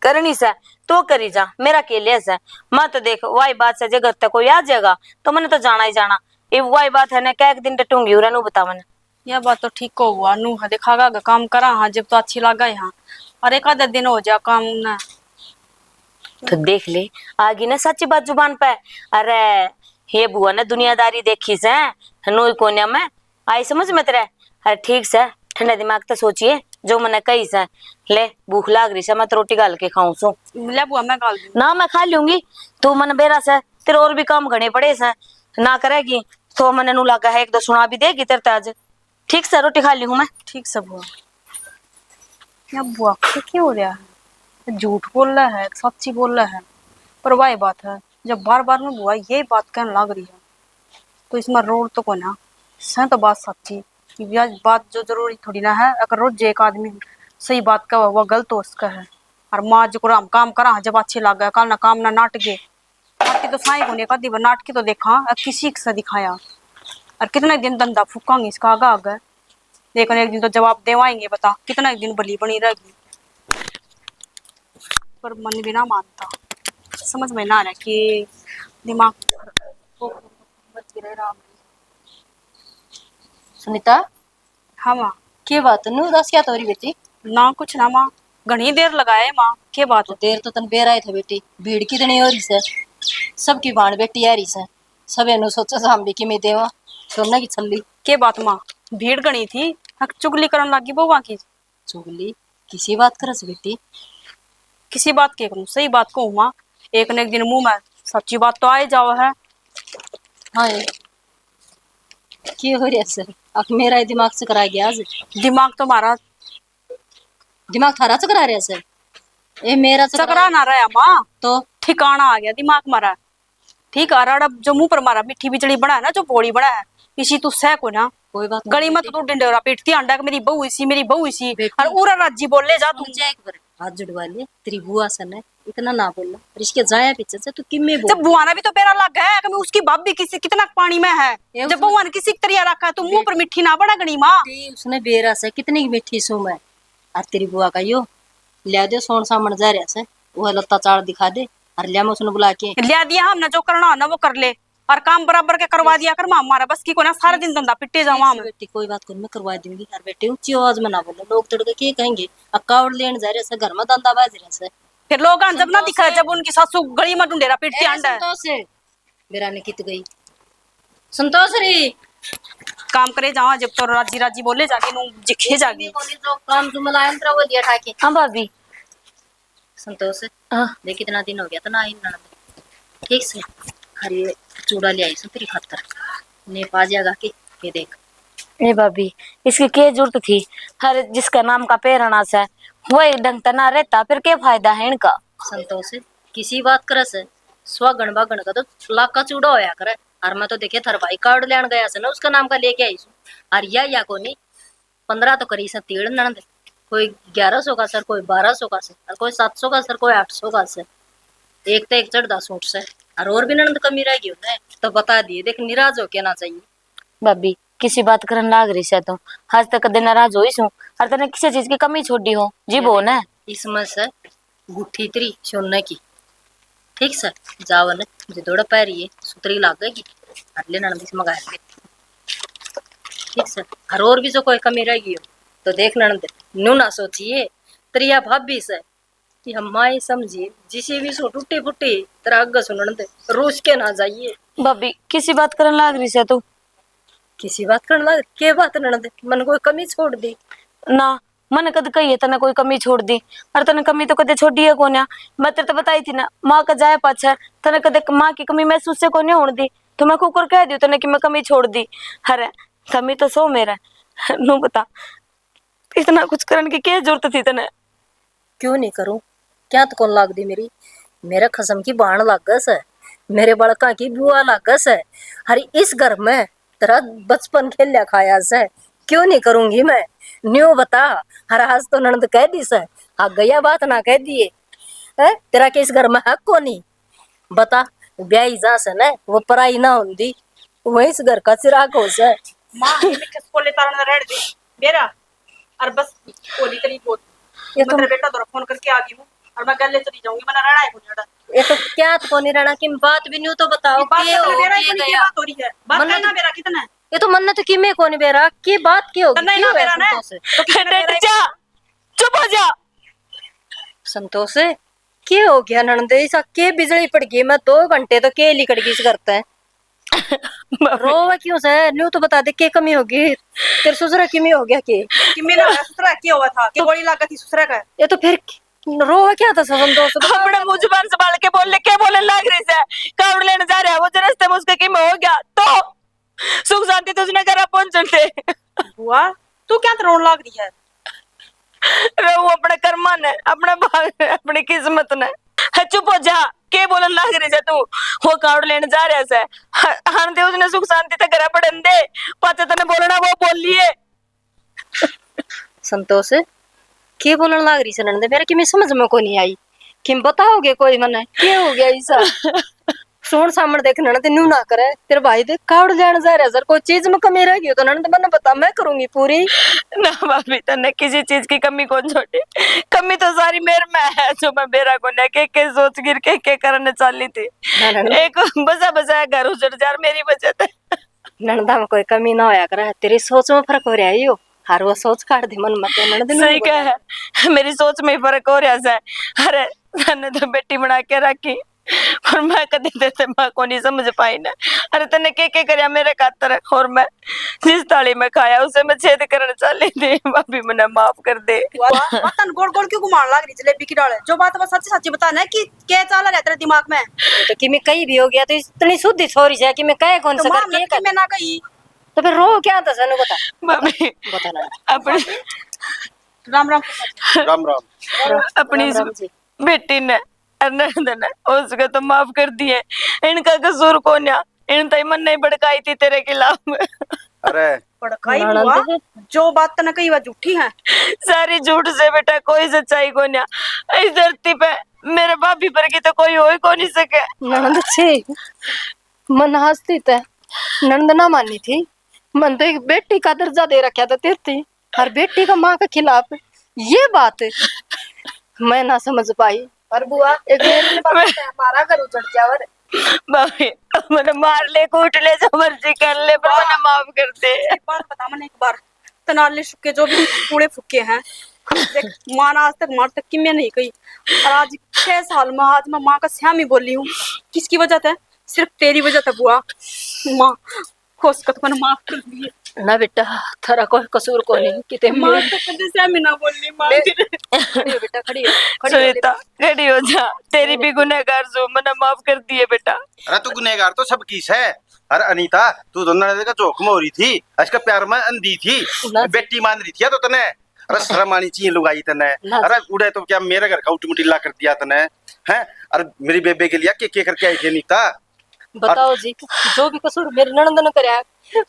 करनी से तो करी जा मेरा केले से। मैं तो देख वाई बात से जगह तक कोई आ जाएगा तो मैंने तो जाना ही जाना, ये वाई बात है ना क्या एक दिन टूंगी उरा नू बता मैंने। यह बात तो ठीक हो हुआ, नू है दिखागा काम करा हाँ जब तो अच्छी लगा यहाँ, और एक आधा दिन हो जाए काम न तो देख ले आगे ना सच्ची बात जुबान पे। अरे ये बुआ ने दुनियादारी देखी से नू कोन्या में आई समझ में तेरे। अरे ठीक से ठंडा दिमाग तो सोचिए जो मैंने कही से। ले भूख लाग रही से मैं तो रोटी गाल के खाऊं सो। ले बुआ मैं गाल दूं ना मैं खा लूंगी, तू मन बेरा से तेरे और भी काम घने पड़े से ना करेगी तो मैंने नू लगा है एक दो सुना भी देगी तेरे आज। ठीक से रोटी खा ली हूं मैं। ठीक से बुआ। या बुआ क्या हो रहा है, झूठ बोल रहा है सच्ची बोल रहा है, पर वही बात है जब बार बार में बुआ यही बात कहने लग रही है तो इसमें रोड तो को ना सही तो बात सच्ची, यह बात जो जरूरी थोड़ी ना है। अगर रोज एक आदमी सही बात का वह गलत हो उसका है। और माँ जो हम काम करा जब अच्छे लग गया कल ना काम ना नाटके नाटकी तो साई होने का दिवा नाटकी तो देखा किसी से दिखाया। और कितने दिन धंधा फूकांगे इसका आगा आगे, लेकिन एक दिन तो जवाब देवाएंगे, बता कितना एक दिन बली बनी रहेगी। पर मन भी ना मानता। समझ में ना आ रहा कि दिमाग बच गिरे राम। सुनीता, हाँ माँ। के बात नु उदास क्या तोरी बेटी? ना कुछ ना माँ, घनी देर लगाए माँ, के बात तो है? देर तो तन बेर आए थे बेटी, भीड़ कितनी हो रही से, सबकी बाण बेटी आ रही से, सब एनु सोचा सामने की मैं देवा सोना की छल्ली। के बात माँ, भीड़ गणी थी, हक चुगली करन लागी बउआ की। चुगली किसी बात करस बेटी? किसी बात के करूँ, सही बात को माँ, एक न एक दिन मुंह में सच्ची बात तो आए जाओ है। हाँ ये की हो रही है? अब मेरा ही दिमाग से करा गया आज। दिमाग तो हमारा दिमाग थारा से करा रहा है? ए मेरा से चकरा ना रहा माँ, तो ठिकाना आ गया दिमाग मारा। ठीक है, अरड़ जो मुंह पर मारा मिट्टी बिजली बना है ना, जो बोड़ी बना है, इसी तू सह को ना कोई बात गली मत तू डिंडोरा पीटती अंडा मेरी बहू इसी, मेरी बहू इसी, बेटी। और उरा राज्जी बोल ले जा तू। मुझे एक बार हाथ जुड़वा ले, तेरी बुआ सन है, इतना ना बोलना। रिश्के जाया पीछे से तू किम्मे बोल। जब बुआना भी तो बेरा लग गया है कि मैं उसकी भाभी किसी कितना पानी में है, ये जब बुआ ने किसी तरह रखा है तो मुंह पर मिट्टी ना बड़ा गणी माँ। उसने बेरा से कितनी मीठी सुम है, और तेरी बुआ का यो लिया दे सोन सामन जा रहा से, वो लत्ता चाड़ दिखा दे, और लिया मैं उसने बुला के लिया दिया हमने, जो करना ना वो कर ले, और काम बराबर के करवा दिया कर माँ। हमारा बस की को ना सारा दिन धंधा पिटे जावा हम। बेटी कोई बात कर मैं करवा दूंगी। यार बेटी ऊंची आवाज में ना बोलो, लोग तड़के के कहेंगे अक्कावड़ लेन जा रहे से, घर में धंधा बाज रहे से। फिर लोग जब ना दिखा, जब उनकी सासू गली में ढूंढेरा पीटती अंडा है। संतोष है मेरा ने कित गई संतोष रे, काम करे जावा, जब तो राजी राजी बोले जाके नु जिखे जागी। जो काम तुम लायंत्र वो दिया ठाके। हाँ भाभी। संतोष हाँ देख कितना दिन हो गया था ना आई ना, ठीक से हरी चूड़ा ले आई सो तेरी खातर, ने पा जाएगा कि ये देख। ए भाभी, इसकी क्या जरूरत थी? हर जिसका नाम का पेरना से वही ढंग तना रहता, फिर क्या फायदा है इनका? संतोष किसी बात करे से स्वगण बागण का तो लाख का चूड़ा होया करे। और मैं तो देखे थर भाई कार्ड लेन गया से ना, उसका नाम का लेके आई सू। और या को नहीं 15 तो करी से तीड़ नंद, कोई 1100 का सर, कोई 1200 का सर, और कोई 700 का सर, कोई 800 का सर। एक तो एक चढ़दा सूट से, और भी नंद कमी रह गई उन्हें तो बता दिए। देख निराज हो के ना चाहिए भाभी किसी बात करन लाग रही से तो आज तक कदे नाराज होई सू, और तने किसी चीज की कमी छोड़ी हो जी बो ना। इसमें से गुठी तेरी सोने की, ठीक से जावन जो दौड़ पा रही है सुतरी लागेगी, अगले नंद इसमें गाएंगे, ठीक से। और भी जो कोई कमी रह गई हो तो देख नंद नू ना सोचिए, त्रिया भाभी से कि हम माए समझिए, जिसे भी सो टूटे फुटे तेरा अग्ग सुनन दे, रोज के ना जाइए। भाभी किसी बात करन लाग रही से तू? किसी बात करने लग के बात ननद, मन कोई कमी छोड़ दी ना मन कद कही है तने कोई कमी छोड़ दी, और तने कमी तो कदे छोड़ी है कोन्या। मैं तेरे तो बताई थी ना, माँ का जाए पाछे तने कदे माँ की कमी महसूस से कोन्या होने दी, तो मैं कुकर कह दी तने कि मैं कमी छोड़ दी। अरे कमी तो सो मेरा नू बता, इतना कुछ करने की क्या जरूरत थी तने? क्यों नहीं करूं, क्या तो कौन लाग दी मेरी, मेरे खसम की बाण लागस है, मेरे बड़का की बुआ लागस है। हरी इस घर में तेरा बचपन खेलिया खाया से, क्यों नहीं करूंगी मैं? न्यू बता, हर आज तो ननद कह दी से, आ गया बात ना कह दिए है, तेरा के इस घर में हक को नहीं बता। ब्याही जा से न वो पराई ना होंदी, वही इस घर का चिराग हो से। माँ मैं किस कोले तारन रेड दे बेरा, और बस कोली करी बोल। ये मैं तेरे बेटा तो फोन करके आ गई हूँ, और मैं गले चली जाऊंगी, मैंने रहना है कुछ ये तो क्या तो कोनी रहना की बात भी न्यू तो बताओ बात के हो बेरा के कोनी की गया। बात हो रही है, बात मन्नत- करना बेरा कितना है? ये तो मन्नत की में कोनी बेरा की बात की होगी, नहीं ना बेरा ना, तो कितना बेरा है? जा चुप हो जा। संतोष के हो गया ननदे, ऐसा के बिजली पड़ गई, मैं 2 घंटे तो के लिकड़ गई इस करता है। रोवा क्यों से न्यू तो बता दे के कमी होगी, तेरे ससुरा की में हो गया के? कि मेरा ससुरा क्या हुआ था कि गोली लगा थी ससुरा का? ये तो फिर रोवा क्या था संतोष? अपने मुंह जुबान संभाल के बोल ले, क्या बोलने लग रही से? कावड़ लेने जा रहा है वो, जो रास्ते में उसका की में हो गया तो सुख शांति तो उसने घर पहुंचते। बुआ तू क्या रोन लाग रही है? रे वो अपने कर्म ने, अपने भाग ने, अपनी किस्मत ने। है चुप हो जा, के बोलन लाग रही है तू? वो कावड़ लेने जा रहा है, हां दे उसने सुख शांति तक घर पड़न दे, पाचे तने बोलना वो बोल लिए। संतोष के बोलन लाग रही सनन दे, मेरे की में समझ में को नहीं आई, किम बताओगे कोई मने क्या हो गया ऐसा? सोन सामने देख ननद न्यू ना करे तेरे भाई देख कावड़ लेने जा रहा सर कोई चीज में कमी रहेगी तो ननद मैंने बता मैं करूंगी पूरी। ना भाभी तने किसी चीज की कमी कौन छोड़ी, कमी तो सारी मेरे में है जो मैं मेरा को ने के सोच गिर के करने चाली थी। एक बसा बसा घर उजड़ जा मेरी वजह से। ननदा में कोई कमी ना होया करे तेरी सोच में फर्क हो रहा है यो हर वो सोच काट दी मन मत ननद ने सही क्या है, मेरी सोच में ही फर्क हो रहा है। अरे तने तो बेटी बना के रखी और मैं कदी देते माँ को नहीं समझ पाई ना। अरे तने के करया मेरे खातर और मैं जिस थाली में खाया उसे मैं छेद करने चली थी। भाभी मने माफ कर दे। तन गोल गोल क्यों घुमाने लग रही जलेबी की डाले, जो बात बस सच्ची सच्ची बताना है कि क्या चाल रहा है तेरे दिमाग में। तो कि मैं कहीं भी हो गया तो इतनी शुद्ध छोरी है कि मैं कहे कौन सा तो करके मैं ना कही तो फिर रो क्या था सनु बता भाभी बता ना अपनी राम राम। राम राम। अपनी राम जी। बेटी ने नंद ने उसको तो माफ कर दिए। इनका कसूर कौन है, इन तई मन नहीं भड़काई थी तेरे खिलाफ। अरे भड़काई बुआ, जो बात तने कही वह झूठी है। सारी झूठ से बेटा कोई सच्चाई को नहीं। इस धरती पे मेरे भाभी पर की तो कोई हो ही को नहीं सके। ननद छे मन हंसती थे ननद ना मानी थी मन तो एक बेटी का दर्जा दे रखा था तेरती हर बेटी का माँ के खिलाफ ये बात मैं ना समझ पाई। पर बुआ एक हमारा घर उजड़ जावर भाभी मैंने मार ले कूट ले जो मर्जी कर ले पर मैंने माफ कर दे। एक बात बता मैंने, एक बार तनाले शुक्के जो भी कूड़े फुके हैं देख माँ ने आज तक मार तक कि मैं नहीं कही, और आज 6 साल में आज मैं माँ का श्याम ही बोली हूँ। किसकी वजह से? सिर्फ तेरी वजह से बुआ। माँ खोस कर मैंने माफ कर दिए ना बेटा थारा कोई कसूर को नहीं किते माँ तो कभी श्याम ही ना बोलनी। माँ खड़ी हो बेटा खड़ी हो सुनीता खड़ी हो जा, तेरी भी गुनहगार जो मैंने माफ कर दिए बेटा। अरे तू गुनहगार तो सब किस है। अरे अनीता तू दोनों का जोखम हो रही थी, इसका प्यार में अंधी थी, बेटी मान रही थी तो तने अरे शर्म आनी चाहिए लुगाई तने। अरे उड़े तो क्या मेरे घर का उठमुटिल्ला कर दिया तने हैं। अरे मेरी बेबे के लिए के करके आई थी अनीता। बताओ जी जो भी कसूर मेरी ननद ने कराया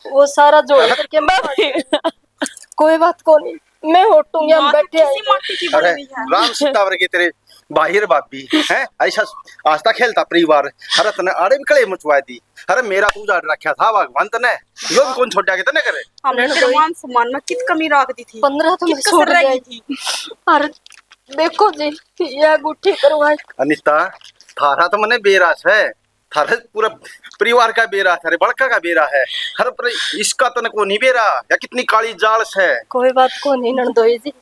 वो सारा जोड़ करके मैं कोई बात को नहीं मैं होटूंगी हम बैठे अरे राम सीता वर्गे तेरे बाहिर बाबी हैं ऐसा आस्था खेलता परिवार। अरे तने आड़े भी कले मचवा दी। अरे मेरा पूजा रखा था भगवान तने यो भी कौन छोड़ के तने करे। हमने तेरे मान सम्मान में कित कमी रख दी थी। 15 तो मैं छोड़ गई थी। अरे देखो जी ये गुट्ठी करवा अनीता थारा तो मने बेरास है, थारे पूरा परिवार का बेरा थारे बड़का का बेरा है। हर पर इसका तन को नहीं बेरा या कितनी काली जालस है। कोई बात को नहीं ननदोई जी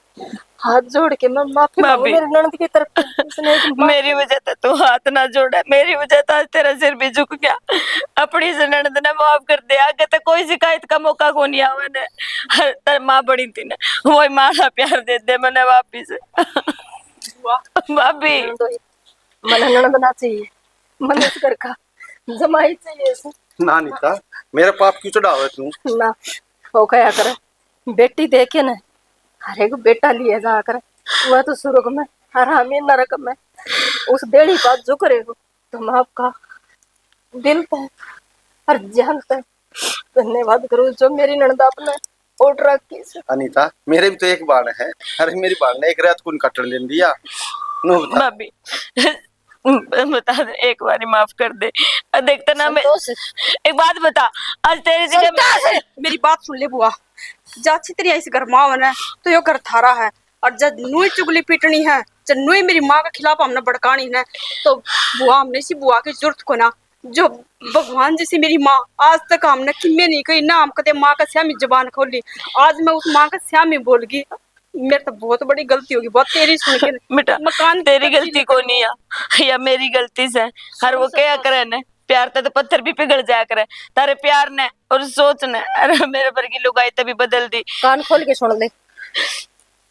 हाथ जोड़ के मैं माफी मांगू मेरी ननद की तरफ। मेरी वजह से तू हाथ ना जोड़ा, मेरी वजह से आज तेरा सिर भी झुक गया। अपनी से ननद ने माफ कर दे, आगे तो कोई शिकायत का मौका को नहीं आवा ने। तेरी माँ बड़ी थी ना वही मारा प्यार दे दे मैंने वापिस। भाभी मन ननद ना चाहिए मन इस घर का जमाई चाहिए ना नीता मेरा पाप क्यों चढ़ावे तू ना हो कया करे बेटी देखे ना हर एक बेटा लिए जा कर वह तो सुर्ग में हरामी नरक में उस देड़ी का जो करेगा तुम आपका दिल पे हर जान पे धन्यवाद करो जो मेरी ननद आपने ऑर्डर रखी। अनीता मेरे भी तो एक बाण है। अरे मेरी बाण ने एक रात को कटन ले दिया। भाभी बता दे एक बार माफ कर दे। देखता ना मैं एक बात बता आज तेरी जगह मेरी बात सुन ले बुआ। जाची तेरी ऐसी घर माँ बना तो यो घर थारा है, और जब नुई चुगली पीटनी है जब नुई मेरी माँ के खिलाफ हमने भड़कानी है तो बुआ हमने सी बुआ की जरूरत को ना। जो भगवान जैसी मेरी माँ आज तक हमने किम्मे नहीं कही ना हम कदे माँ का श्यामी जबान खोली। आज मैं उस माँ का श्यामी बोल गई। मेरे तो बहुत बड़ी गलती होगी बहुत तेरी सुन के। बेटा मकान तेरी गलती को नहीं है या मेरी गलती से। हर वो क्या करे ने प्यार तो पत्थर भी पिघल जाया करे तारे प्यार ने और सोच ने। अरे मेरे पर की लुगाई तभी बदल दी। कान खोल के सुन ले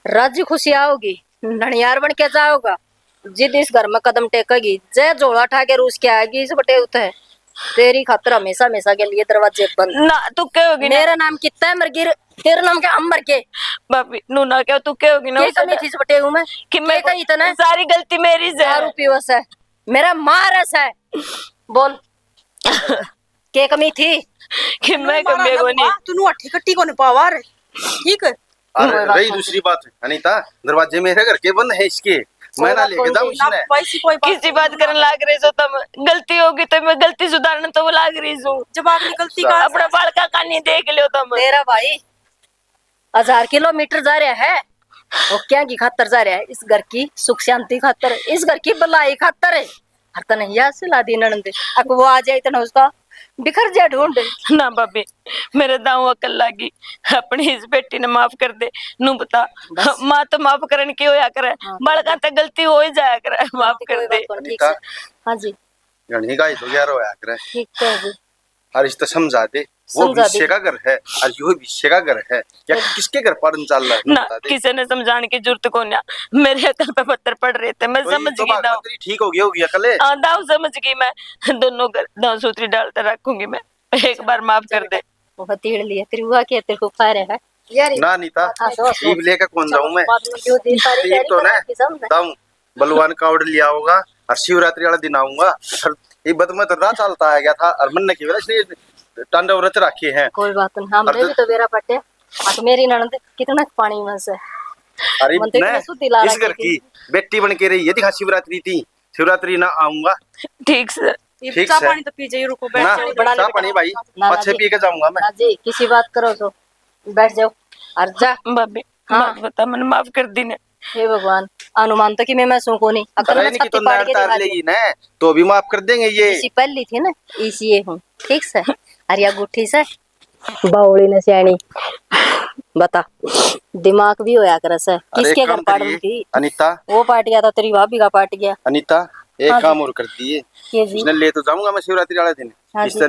राजी खुशी आओगी ननियार बन के जाओगा जिद इस घर में कदम टेकेगी जय झोला उठा के रूस के आएगी इस बटे उठे तेरी खातर हमेशा हमेशा के लिए दरवाजे बंद ना तू क्या होगी मेरा नाम कितना है मरगिर तेरा नाम क्या हम मर के भाभी नू ना क्या तू क्या होगी ना कमी थी बटे हूँ मैं कि मैं का इतना सारी गलती मेरी से दारू पीवस है मेरा मारस है बोल के कमी थी कि मैं कमी को नहीं तू अठी कट्टी को नहीं पावा रे ठीक है। रही दूसरी बात अनीता दरवाजे मेरे घर के बंद है इसके मैं ना लेके जाऊं ना इसने वैसी कोई बात किसी बात करने लाग रही सो तुम गलती होगी तो मैं गलती सुधारने तो वो लाग रही हूँ जब आपने गलती का अपना बालका कहानी देख लो तुम तेरा भाई 1000 किलोमीटर जा रहा है वो क्या की खातर जा रहा है? इस घर की सुख शांति खातर, इस घर की भलाई खातर है। हर तने या सिला दी ननद अब वो आ जाए इतना उसका बिखर जाए ढूंढ। ना भाभी मेरे दाऊ अकल लागी अपनी इस बेटी ने माफ कर दे नू बता माँ तो माफ करन की होया करे बालका तो गलती हो ही जाया करे माफ कर दे ठीक से। हाँ जी गणी का ही तो यार होया करे ठीक है जी। और इस तो समझा दे वो समझा दे। विषय का घर है और यो विषय का घर है क्या किसके घर पर चल रहा है ना बता दे। किसी ने समझाने की जरूरत को ना मेरे अकल पे पत्थर पड़ रहे थे मैं तो ये समझ तो गई बात दाऊ तेरी ठीक हो गई होगी अकल है। दाऊ समझ गई मैं दोनों दाऊ सूत्री डालते रखूंगी मैं एक बार माफ कर दे वो तीड़ लिया तेरी बुआ के तेरे को खा रहा है यार। ना नीता ईब लेकर कौन जाऊं मैं बाद में क्यों दे सारी ठीक तो ना समझ दाऊं बलवान का ऑर्डर लिया होगा और शिवरात्रि वाला दिन आऊंगा और ये बदमत रात चलता आ गया था और मन ने की वजह से तांडव रच रखे हैं। कोई बात नहीं हमने भी तो बेरा पट्टे तो मेरी ननद कितना पानी में से अरे मन तो इतना शुद्धि ला मैं इस रखी घर की बेटी बन के रही है दिखा शिवरात्रि थी शिवरात्रि ना आऊंगा ठीक से ठीक चाय से। पानी तो पी जाइए रुको बैठ ना जाओ बड़ा चाह पानी भाई ना, अच्छे जी। पी के जाऊंगा मैं ना जी किसी बात करो तो बैठ जाओ और जा। भाभी हाँ। बात बता मैंने माफ कर दी ने हे भगवान अनुमान तो कि मैं सू को नहीं अकल अरे में इनकी तो छाती पाड़ नार के तार दिखा दी। लेगी ना तो भी माफ कर देंगे ये इसी पहली थी ना इसी ये हूँ ठीक से अरे या गुठी से बावली ने सियाणी बता दिमाग भी होया कर से अरे किसके एक घर काम पाड़ करिए, थी अनीता वो पाट गया था तेरी भाभी का पाट गया। अनीता एक हाँ जी। काम और कर दिए ये जी इसने ले तो जाऊंगा मैं शिवरात्रि वाले दिन हाँ इस जी। तरह